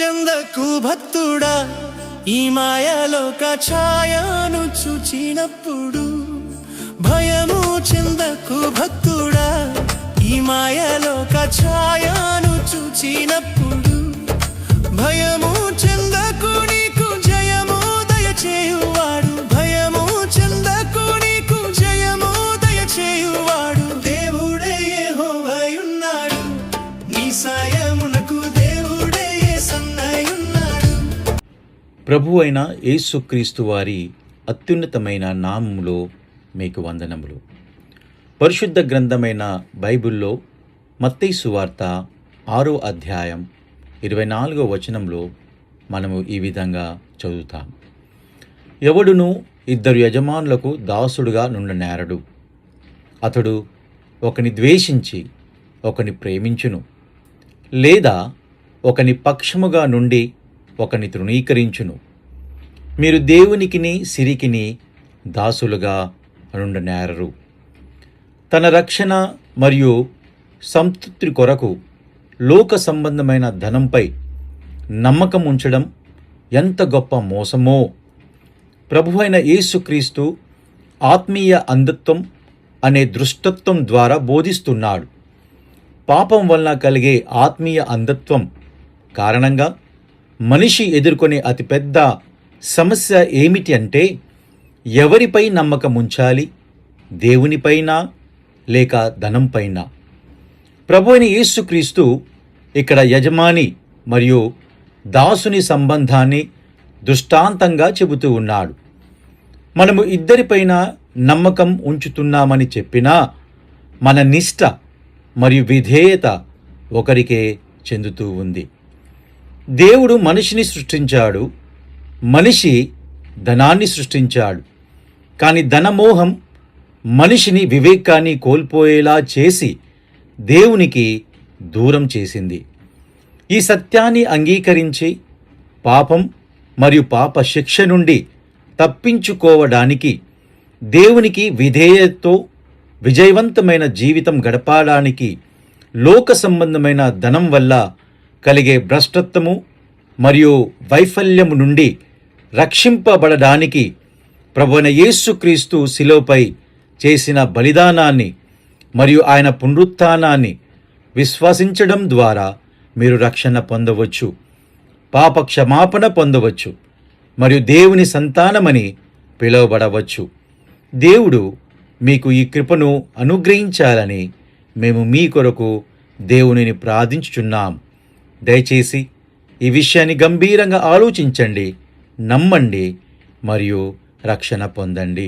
చెందకు భక్తుడా, ఈ మాయలోక ఛాయను చూచినప్పుడు. భయము చెందకు భక్తుడా, ఈ మాయలోక ఛాయను చూచినప్పుడు. భయము చెందకు, నీకు జయము దయచేయువాడు. భయము చెందకు, నీకు జయము దయచేయువాడు. దేవుడే యెహోవాయున్నాడు, నీ సాయమునకు దేవుడే యేసన్నయున్నాడు. ప్రభు అయిన యేసుక్రీస్తు వారి అత్యున్నతమైన నామములో మీకు వందనములు. పరిశుద్ధ గ్రంథమైన బైబిల్లో మత్తయి సువార్త 6వ అధ్యాయం 24వ వచనంలో మనము ఈ విధంగా చదువుతాం. ఎవడును 2 యజమానులకు దాసుడుగా నుండనేరడు. అతడు ఒకని ద్వేషించి ఒకని ప్రేమించును, లేదా ఒకని పక్షముగా నుండి ఒకని తృణీకరించును. మీరు దేవునికిని సిరికిని దాసులుగా నుండనేరరు. తన రక్షణ మరియు సంతృప్తి కొరకు లోక సంబంధమైన ధనంపై నమ్మకం ఉంచడం ఎంత గొప్ప మోసమో! ప్రభువైన యేసుక్రీస్తు ఆత్మీయ అంధత్వం అనే దృష్టత్వం ద్వారా బోధిస్తున్నాడు. పాపం వలన కలిగే ఆత్మీయ అంధత్వం కారణంగా మనిషి ఎదుర్కొనే అతిపెద్ద సమస్య ఏమిటి అంటే, ఎవరిపై నమ్మకం ఉంచాలి? దేవునిపైనా లేక ధనంపైన? ప్రభువైన యేసుక్రీస్తు ఇక్కడ యజమాని మరియు దాసుని సంబంధాన్ని దృష్టాంతంగా చెబుతూ ఉన్నాడు. మనము ఇద్దరిపైన నమ్మకం ఉంచుతున్నామని చెప్పినా మన నిష్ఠ మరియు విధేయత ఒకరికే చెందుతూ ఉంది. దేవుడు మనిషిని సృష్టించాడు, మనిషి ధనాన్ని సృష్టించాడు. కానీ ధనమోహం మనిషిని వివేకాన్ని కోల్పోయేలా చేసి దేవునికి దూరం చేసింది. ఈ సత్యాన్ని అంగీకరించి పాపం మరియు పాప శిక్ష నుండి తప్పించుకోవడానికి, దేవునికి విధేయతతో విజయవంతమైన జీవితం గడపడానికి లోక సంబంధమైన ధనం వల్ల కలిగే భ్రష్టత్వము మరియు వైఫల్యము నుండి రక్షింపబడడానికి ప్రభువైన యేసుక్రీస్తు శిలువపై చేసిన బలిదానాన్ని మరియు ఆయన పునరుత్థానాన్ని విశ్వసించడం ద్వారా మీరు రక్షణ పొందవచ్చు, పాప క్షమాపణ పొందవచ్చు మరియు దేవుని సంతానమని పిలువబడవచ్చు. దేవుడు మీకు ఈ కృపను అనుగ్రహించాలని మేము మీ కొరకు దేవునిని ప్రార్థించుచున్నాం. దయచేసి ఈ విషయాన్ని గంభీరంగా ఆలోచించండి, నమ్మండి మరియు రక్షణ పొందండి.